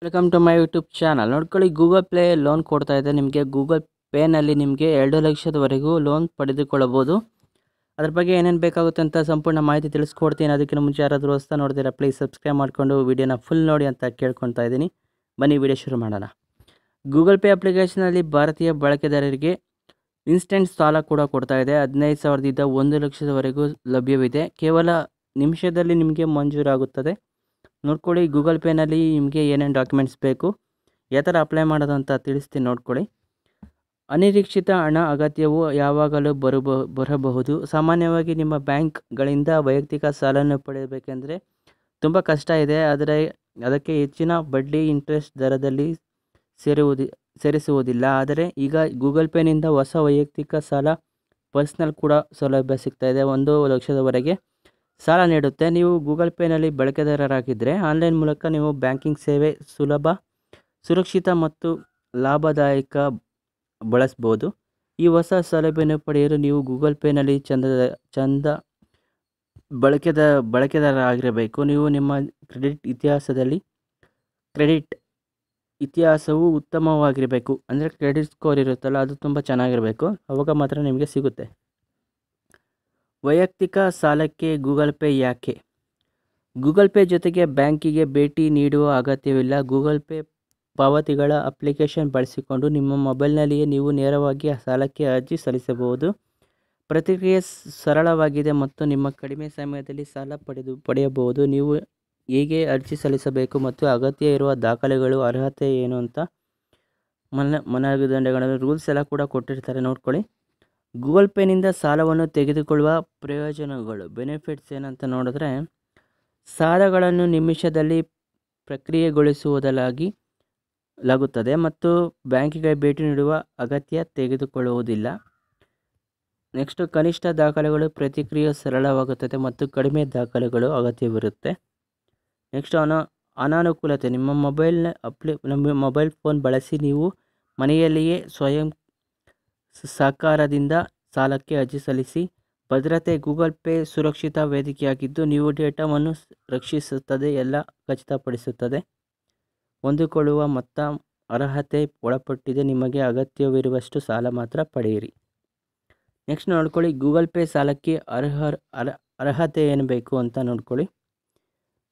Welcome to my YouTube channel. ನೋಡ್ಕೊಳ್ಳಿ, Google Play loan ಕೊಡ್ತಾ ಇದೆ ನಿಮಗೆ. ಗೂಗಲ್ ಪೇನಲ್ಲಿ ನಿಮಗೆ 2 ಲಕ್ಷದವರೆಗೂ ಲೋನ್ ಪಡೆದುಕೊಳ್ಳಬಹುದು. ಅದ್ರ ಬಗ್ಗೆ ಏನೇನು ಬೇಕಾಗುತ್ತೆ ಅಂತ ಸಂಪೂರ್ಣ ಮಾಹಿತಿ ತಿಳಿಸ್ಕೊಡ್ತೀನಿ. ಅದಕ್ಕಿಂತ ಮುಂಚೆ ಯಾರಾದರೂ ಹೊಸ್ತಾ ನೋಡ್ತೀರಾ ಪ್ಲೀಸ್ ಸಬ್ಸ್ಕ್ರೈಬ್ ಮಾಡಿಕೊಂಡು ವಿಡಿಯೋನ ಫುಲ್ ನೋಡಿ ಅಂತ ಕೇಳ್ಕೊತಾ ಇದ್ದೀನಿ. ಬನ್ನಿ ವಿಡಿಯೋ ಶುರು ಮಾಡೋಣ. ಗೂಗಲ್ ಪೇ ಅಪ್ಲಿಕೇಶನಲ್ಲಿ ಭಾರತೀಯ ಬಳಕೆದಾರರಿಗೆ ಇನ್ಸ್ಟೆಂಟ್ ಸಾಲ ಕೂಡ ಕೊಡ್ತಾ ಇದೆ. 15,000ದಿಂದ 1 ಲಕ್ಷದವರೆಗೂ ಲಭ್ಯವಿದೆ. ಕೇವಲ ನಿಮಿಷದಲ್ಲಿ ನಿಮಗೆ ಮಂಜೂರಾಗುತ್ತದೆ. ನೋಡ್ಕೊಳ್ಳಿ, ಗೂಗಲ್ ಪೇನಲ್ಲಿ ನಿಮಗೆ ಏನೇನು ಡಾಕ್ಯುಮೆಂಟ್ಸ್ ಬೇಕು, ಯಾವ ಥರ ಅಪ್ಲೈ ಮಾಡೋದು ಅಂತ ತಿಳಿಸ್ತೀನಿ. ನೋಡ್ಕೊಳ್ಳಿ, ಅನಿರೀಕ್ಷಿತ ಹಣ ಅಗತ್ಯವು ಯಾವಾಗಲೂ ಬರಬಹುದು. ಸಾಮಾನ್ಯವಾಗಿ ನಿಮ್ಮ ಬ್ಯಾಂಕ್ಗಳಿಂದ ವೈಯಕ್ತಿಕ ಸಾಲವನ್ನು ಪಡೆಯಬೇಕೆಂದರೆ ತುಂಬ ಕಷ್ಟ ಇದೆ. ಅದಕ್ಕೆ ಹೆಚ್ಚಿನ ಬಡ್ಡಿ ಇಂಟ್ರೆಸ್ಟ್ ದರದಲ್ಲಿ ಸೇರಿಸುವುದಿಲ್ಲ. ಆದರೆ ಈಗ ಗೂಗಲ್ ಪೇನಿಂದ ಹೊಸ ವೈಯಕ್ತಿಕ ಸಾಲ ಪರ್ಸ್ನಲ್ ಕೂಡ ಸೌಲಭ್ಯ ಸಿಗ್ತಾ ಇದೆ. 1 ಲಕ್ಷದವರೆಗೆ ಸಾಲ ನೀಡುತ್ತೆ. ನೀವು ಗೂಗಲ್ ಪೇನಲ್ಲಿ ಬಳಕೆದಾರರಾಗಿದ್ದರೆ ಆನ್ಲೈನ್ ಮೂಲಕ ನೀವು ಬ್ಯಾಂಕಿಂಗ್ ಸೇವೆ ಸುಲಭ, ಸುರಕ್ಷಿತ ಮತ್ತು ಲಾಭದಾಯಕ ಬಳಸ್ಬೋದು. ಈ ಹೊಸ ಸೌಲಭ್ಯವನ್ನು ಪಡೆಯಲು ನೀವು ಗೂಗಲ್ ಪೇನಲ್ಲಿ ಚಂದ ಬಳಕೆದಾರರಾಗಿರಬೇಕು. ನೀವು ನಿಮ್ಮ ಕ್ರೆಡಿಟ್ ಇತಿಹಾಸವು ಉತ್ತಮವಾಗಿರಬೇಕು. ಅಂದರೆ ಕ್ರೆಡಿಟ್ ಸ್ಕೋರ್ ಇರುತ್ತಲ್ಲ, ಅದು ತುಂಬ ಚೆನ್ನಾಗಿರಬೇಕು. ಆವಾಗ ಮಾತ್ರ ನಿಮಗೆ ಸಿಗುತ್ತೆ. ವೈಯಕ್ತಿಕ ಸಾಲಕ್ಕೆ ಗೂಗಲ್ ಪೇ ಯಾಕೆ? ಗೂಗಲ್ ಪೇ ಜೊತೆಗೆ ಬ್ಯಾಂಕಿಗೆ ಭೇಟಿ ನೀಡುವ ಅಗತ್ಯವಿಲ್ಲ. ಗೂಗಲ್ ಪೇ ಪಾವತಿಗಳ ಅಪ್ಲಿಕೇಶನ್ ಬಳಸಿಕೊಂಡು ನಿಮ್ಮ ಮೊಬೈಲ್ನಲ್ಲಿಯೇ ನೀವು ನೇರವಾಗಿ ಸಾಲಕ್ಕೆ ಅರ್ಜಿ ಸಲ್ಲಿಸಬಹುದು. ಪ್ರಕ್ರಿಯೆ ಸರಳವಾಗಿದೆ ಮತ್ತು ನಿಮ್ಮ ಕಡಿಮೆ ಸಮಯದಲ್ಲಿ ಸಾಲ ಪಡೆಯಬಹುದು. ನೀವು ಹೇಗೆ ಅರ್ಜಿ ಸಲ್ಲಿಸಬೇಕು ಮತ್ತು ಅಗತ್ಯ ಇರುವ ದಾಖಲೆಗಳು, ಅರ್ಹತೆ ಏನು ಅಂತ ಮಾನದಂಡಗಳನ್ನು, ರೂಲ್ಸ್ ಎಲ್ಲ ಕೂಡ ಕೊಟ್ಟಿರ್ತಾರೆ. ನೋಡ್ಕೊಳ್ಳಿ, ಗೂಗಲ್ ಪೇನಿಂದ ಸಾಲವನ್ನು ತೆಗೆದುಕೊಳ್ಳುವ ಪ್ರಯೋಜನಗಳು, ಬೆನಿಫಿಟ್ಸ್ ಏನಂತ ನೋಡಿದ್ರೆ, ಸಾಲಗಳನ್ನು ನಿಮಿಷದಲ್ಲಿ ಪ್ರಕ್ರಿಯೆಗೊಳಿಸುವುದಾಗುತ್ತದೆ ಮತ್ತು ಬ್ಯಾಂಕಿಗೆ ಭೇಟಿ ನೀಡುವ ಅಗತ್ಯ ತೆಗೆದುಕೊಳ್ಳುವುದಿಲ್ಲ. ನೆಕ್ಸ್ಟ್, ಕನಿಷ್ಠ ದಾಖಲೆಗಳು, ಪ್ರತಿಕ್ರಿಯೆ ಸರಳವಾಗುತ್ತದೆ ಮತ್ತು ಕಡಿಮೆ ದಾಖಲೆಗಳು ಅಗತ್ಯವಿರುತ್ತೆ. ನೆಕ್ಸ್ಟ್, ಅನಾನುಕೂಲತೆ, ನಿಮ್ಮ ಮೊಬೈಲ್ ಫೋನ್ ಬಳಸಿ ನೀವು ಮನೆಯಲ್ಲಿಯೇ ಸ್ವಯಂ ಸಹಕಾರದಿಂದ ಸಾಲಕ್ಕೆ ಅರ್ಜಿ ಸಲ್ಲಿಸಿ. ಭದ್ರತೆ, ಗೂಗಲ್ ಪೇ ಸುರಕ್ಷಿತ ವೇದಿಕೆಯಾಗಿದ್ದು ನೀವು ಡೇಟಾವನ್ನು ರಕ್ಷಿಸುತ್ತದೆ, ಎಲ್ಲ ಖಚಿತಪಡಿಸುತ್ತದೆ. ಹೊಂದಿಕೊಳ್ಳುವ ಮೊತ್ತ, ಅರ್ಹತೆ ಒಳಪಟ್ಟಿದೆ, ನಿಮಗೆ ಅಗತ್ಯವಿರುವಷ್ಟು ಸಾಲ ಮಾತ್ರ ಪಡೆಯಿರಿ. ನೆಕ್ಸ್ಟ್ ನೋಡ್ಕೊಳ್ಳಿ, ಗೂಗಲ್ ಪೇ ಸಾಲಕ್ಕೆ ಅರ್ಹತೆ ಏನು ಬೇಕು ಅಂತ ನೋಡ್ಕೊಳ್ಳಿ.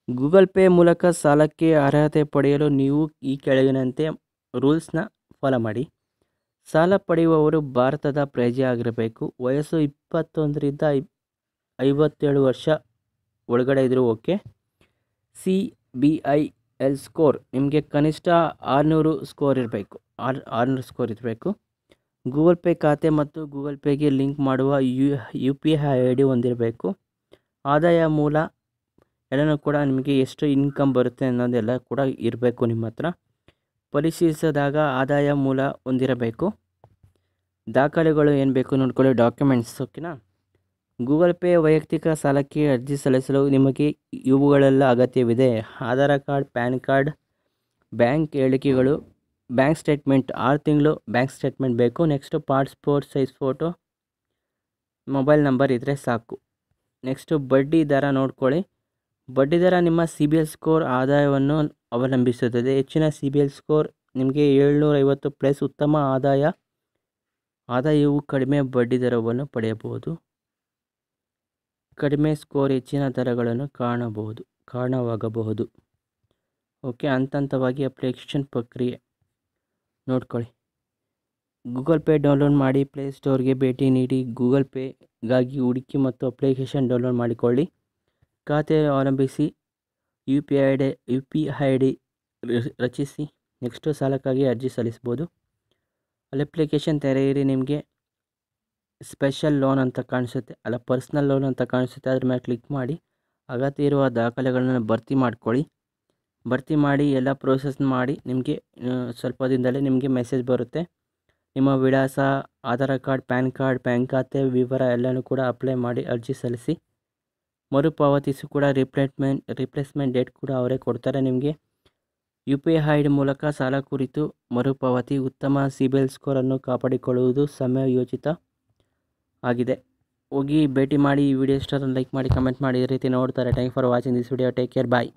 ಗೂಗಲ್ ಪೇ ಮೂಲಕ ಸಾಲಕ್ಕೆ ಅರ್ಹತೆ ಪಡೆಯಲು ನೀವು ಈ ಕೆಳಗಿನಂತೆ ರೂಲ್ಸ್ನ ಫಾಲೋ ಮಾಡಿ. ಸಾಲ ಪಡೆಯುವವರು ಭಾರತದ ಪ್ರಜೆ ಆಗಿರಬೇಕು. ವಯಸ್ಸು 21ರಿಂದ 57 ವರ್ಷ ಒಳಗಡೆ ಇದ್ದರೂ ಓಕೆ. CBIL ಸ್ಕೋರ್, ನಿಮಗೆ ಕನಿಷ್ಠ 600 ಸ್ಕೋರ್ ಇರಬೇಕು. ಗೂಗಲ್ ಪೇ ಖಾತೆ ಮತ್ತು ಗೂಗಲ್ ಪೇಗೆ ಲಿಂಕ್ ಮಾಡುವ UPI ID ಹೊಂದಿರಬೇಕು. ಆದಾಯ ಮೂಲ ಎಲ್ಲನೂ ಕೂಡ ನಿಮಗೆ ಎಷ್ಟು ಇನ್ಕಮ್ ಬರುತ್ತೆ ಅನ್ನೋದೆಲ್ಲ ಕೂಡ ಇರಬೇಕು ನಿಮ್ಮ ಹತ್ರ. ಪರಿಶೀಲಿಸಿದಾಗ ಆದಾಯ ಮೂಲ ಹೊಂದಿರಬೇಕು. ದಾಖಲೆಗಳು ಏನು ಬೇಕು ನೋಡ್ಕೊಳ್ಳಿ, ಡಾಕ್ಯುಮೆಂಟ್ಸ್. ಓಕೆನಾ? ಗೂಗಲ್ ಪೇ ವೈಯಕ್ತಿಕ ಸಾಲಕ್ಕೆ ಅರ್ಜಿ ಸಲ್ಲಿಸಲು ನಿಮಗೆ ಇವುಗಳೆಲ್ಲ ಅಗತ್ಯವಿದೆ. Aadhaar card, PAN card, bank ಹೇಳಿಕೆಗಳು, ಬ್ಯಾಂಕ್ ಸ್ಟೇಟ್ಮೆಂಟ್, 6 ತಿಂಗಳು ಬ್ಯಾಂಕ್ ಸ್ಟೇಟ್ಮೆಂಟ್ ಬೇಕು. Next passport size photo, mobile number ಇದ್ದರೆ ಸಾಕು. ನೆಕ್ಸ್ಟು ಬಡ್ಡಿ ದರ ನೋಡ್ಕೊಳ್ಳಿ. ಬಡ್ಡಿ ದರ ನಿಮ್ಮ CBL ಸ್ಕೋರ್ ಆದಾಯವನ್ನು ಅವಲಂಬಿಸುತ್ತದೆ. ಹೆಚ್ಚಿನ CBL ಸ್ಕೋರ್ ನಿಮಗೆ 750 ಪ್ಲಸ್ ಉತ್ತಮ ಆದಾಯವು ಕಡಿಮೆ ಬಡ್ಡಿ ದರವನ್ನು ಪಡೆಯಬಹುದು. ಕಡಿಮೆ ಸ್ಕೋರ್ ಹೆಚ್ಚಿನ ದರಗಳನ್ನು ಕಾರಣವಾಗಬಹುದು. ಓಕೆ, ಹಂತವಾಗಿ ಅಪ್ಲಿಕೇಶನ್ ಪ್ರಕ್ರಿಯೆ ನೋಡ್ಕೊಳ್ಳಿ. ಗೂಗಲ್ ಪೇ ಡೌನ್ಲೋಡ್ ಮಾಡಿ, ಪ್ಲೇಸ್ಟೋರ್ಗೆ ಭೇಟಿ ನೀಡಿ, ಗೂಗಲ್ ಪೇಗಾಗಿ ಹುಡುಕಿ ಮತ್ತು ಅಪ್ಲಿಕೇಶನ್ ಡೌನ್ಲೋಡ್ ಮಾಡಿಕೊಳ್ಳಿ. ಖಾತೆ ಅವಲಂಬಿಸಿ UPI ID ರಚಿಸಿ. ನೆಕ್ಸ್ಟು ಸಾಲಕ್ಕಾಗಿ ಅರ್ಜಿ ಸಲ್ಲಿಸ್ಬೋದು. ಅಪ್ಲಿಕೇಶನ್ ತೆರೆಯಿರಿ. ನಿಮಗೆ ಸ್ಪೆಷಲ್ ಲೋನ್ ಅಂತ ಕಾಣಿಸುತ್ತೆ, ಪರ್ಸ್ನಲ್ ಲೋನ್ ಅಂತ ಕಾಣಿಸುತ್ತೆ. ಅದ್ರ ಮೇಲೆ ಕ್ಲಿಕ್ ಮಾಡಿ ಅಗತ್ಯ ಇರುವ ದಾಖಲೆಗಳನ್ನು ಭರ್ತಿ ಮಾಡಿ ಎಲ್ಲ ಪ್ರೋಸೆಸ್ ಮಾಡಿ. ನಿಮಗೆ ಸ್ವಲ್ಪ ದಿನದಲ್ಲೇ ನಿಮಗೆ ಮೆಸೇಜ್ ಬರುತ್ತೆ. ನಿಮ್ಮ ವಿಳಾಸ, Aadhaar card, PAN card, bank ಖಾತೆ ವಿವರ ಎಲ್ಲನೂ ಕೂಡ ಅಪ್ಲೈ ಮಾಡಿ ಅರ್ಜಿ ಸಲ್ಲಿಸಿ. ಮರುಪಾವತಿಸಿ ಕೂಡ ರಿಪ್ಲೇಸ್ಮೆಂಟ್ ಡೇಟ್ ಕೂಡ ಅವರೇ ಕೊಡ್ತಾರೆ ನಿಮಗೆ. UPI ID ಮೂಲಕ ಸಾಲ ಕುರಿತು ಮರುಪಾವತಿ, ಉತ್ತಮ CBL ಸ್ಕೋರನ್ನು ಕಾಪಾಡಿಕೊಳ್ಳುವುದು ಸಮಯೋಚಿತ ಆಗಿದೆ. ಹೋಗಿ ಭೇಟಿ ಮಾಡಿ. ಈ ವಿಡಿಯೋ ಇಷ್ಟ ಲೈಕ್ ಮಾಡಿ, ಕಮೆಂಟ್ ಮಾಡಿ. ಈ ರೀತಿ ನೋಡ್ತಾರೆ. Thank for watching this video. Take care, bye.